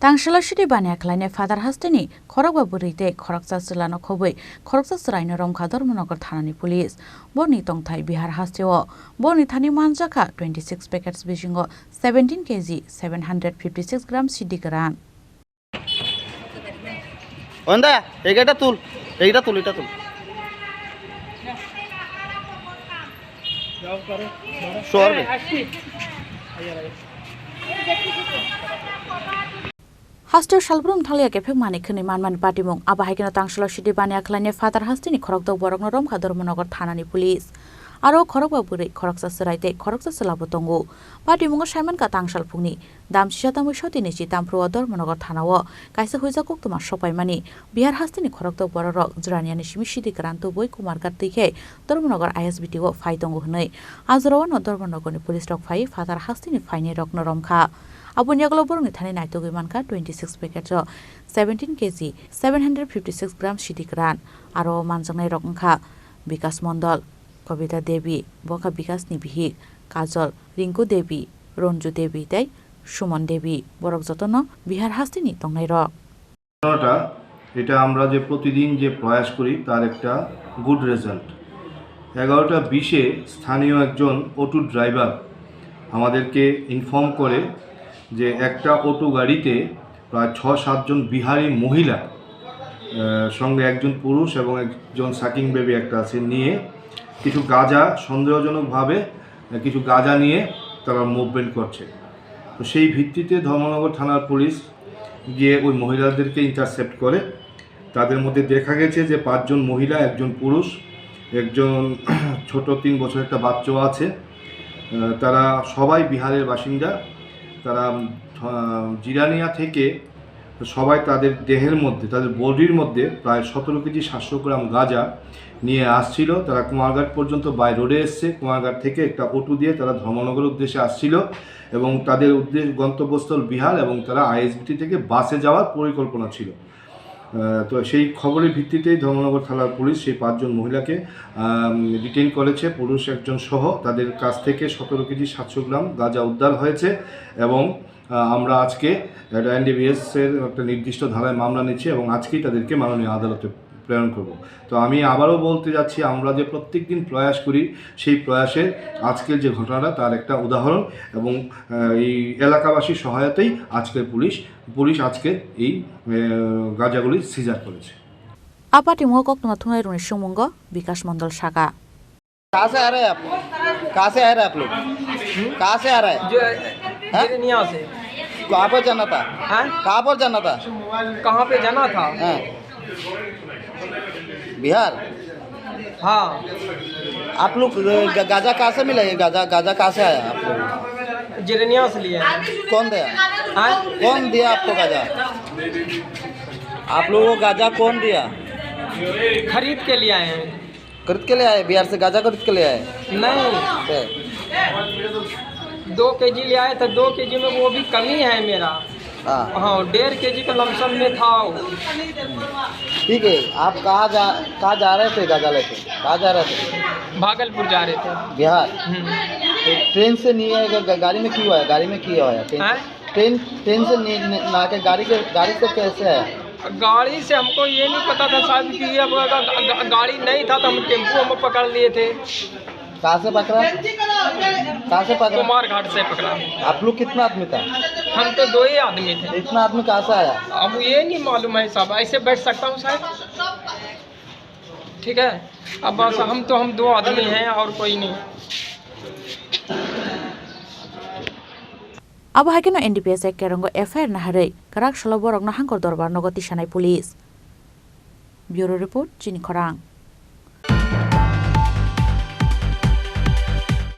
Tangshila shidi banya klaine father hasteni khorokba burite khoroksa silano khoboi khoroksa sraino romkhador monogar thanani police boni tongthai Bihar hasteo boni thani manjaka 26 packets bishingo 17 kg 756 gram cd gran onda এটা তুল এটা তুল যাও করে সরবে Hasteo Shalbrum Thalia Kepe Manikuni Manman Patimung Abahikina Tangshila shidi banya klaine father hasteni khorokdo borokno romkhador monogar thanani police Aro khorokba buri khoroksa sraite khoroksa salabotongo Patimung Simon ka Tangshal phungni damsisatamu shotini chi tampruwa dor monogar thanawo kaisa huija koktuma sopaimani Bihar hasteni khorokdo borok jraniani shimishidi granto boi kumar gatike dor monogar ISBT o phaitongo hnai Azrawa no dor monogoni police rok phai father hasteni phaine rokno romkha Abunyaglo borong thani naitogi manka 26 packets 17 kg 756 gram cd gran aro manjangnai rokngkha Vikas Mondol Kavita Devi Boka Vikas ni bihik Kajol Rinku Devi Ronju Devi tai Shumon Devi borok jotono Bihar hasteni tongnai rok এটা আমরা যে প্রতিদিন যে প্রয়াস করি তার একটা good result 11:20 স্থানীয় একজন অটো ড্রাইভার আমাদেরকে ইনফর্ম করে যে একটা অটো গাড়িতে প্রায় 6-7 জন বিহারি মহিলা সঙ্গে একজন পুরুষ এবং একজন সাকিং বেবি একটা আছে নিয়ে কিছু গাঁজা সন্দেহজনকভাবে কিছু গাঁজা নিয়ে তারা মুভমেন্ট করছে তো সেই ভিত্তিতে ধর্মনগর থানার পুলিশ গিয়ে ওই মহিলাদেরকে ইন্টারসেপ্ট করে তাদের মধ্যে দেখা গেছে যে 5 জন মহিলা একজন পুরুষ একজন ছোট 3 বছরের একটা বাচ্চাও আছে তারা সবাই বিহারের বাসিন্দা তারা জিরানিয়া থেকে সবাই তাদের দেহের মধ্যে তাদের বডির মধ্যে প্রায় 17 কেজি 700 গ্রাম গাঁজা নিয়ে আসছিল তারা কুমারঘাট পর্যন্ত বাই রোডে এসেছে কুমারঘাট থেকে একটা অটো দিয়ে তারা ধর্মনগরের উদ্দেশ্যে আসছিল এবং তাদের গন্তব্যস্থল বিহার এবং তারা আইএসবিটি থেকে বাসে যাওয়ার পরিকল্পনা ছিল তো সেই খবরের ভিত্তিতেই ধর্মনগর থানার পুলিশ সেই 5 জন মহিলাকে ডিটেইন করেছে পুরুষ একজন সহ তাদের কাছ থেকে 17 কেজি 700 গ্রাম গাঁজা উদ্ধার হয়েছে এবং আমরা আজকে এনডিপিএস এর একটা নির্দিষ্ট ধারায় মামলা নিচ্ছি এবং আজকেই তাদেরকে মাননীয় আদালতে প্রেরণ করব তো আমি আবারও বলতে যাচ্ছি আমরা যে প্রত্যেকদিন প্রয়াস করি সেই প্রয়াসের আজকের যে ঘটনাটা তার একটা উদাহরণ এবং এই এলাকাবাসীর সহায়তায় আজকের পুলিশ আজকে এই গাঁজাগুলি সিজার করেছে Apati mokok tuma thungai runi sumungo Vikas Mondol Shaka कहां से आ रहे हैं आप कहां से आ रहे हैं आप लोग कहां से आ रहे हैं जो जिरनिया से कहां पर जाना था कहां पर जाना था कहाँ पे जाना था बिहार हाँ आप लोग गांजा कहाँ से मिला ये गांजा कहाँ से आया आप लोग जिरनिया से लिए कौन दिया आपको गांजा आप लोगों को गांजा कौन दिया खरीद के लिए आए हैं खरीद के लिए आए बिहार से गांजा खरीद के लिए आए नहीं 2 केजी ले आए थे 2 केजी में वो भी कमी है मेरा हाँ 1.5 केजी का लमसम में था ठीक है आप कहाँ जा रहे थे गांजा लेके कहाँ जा रहे थे भागलपुर जा रहे थे बिहार तो ट्रेन से नहीं है गाड़ी में क्यों आया गाड़ी में क्यों आया ट्रेन से ना के गाड़ी से कैसे आया गाड़ी से हमको ये नहीं पता था साहब कि अब गाड़ी नहीं था तो हम टेम्पो में पकड़ लिए थे कहाँ से पकड़ा कुमार घाट से पकड़ा आप लोग कितना आदमी था हम तो 2 ही आदमी थे इतना आदमी कहाँ से आया अब ये नहीं मालूम है साहब ऐसे बैठ सकता हूँ शायद ठीक है अब बस हम 2 आदमी हैं और कोई नहीं Abahikino NDPS kerongo FIR naharei karak shaloborok na hangkor dorbar nogoti shanai police Bureau Report Chini Khorang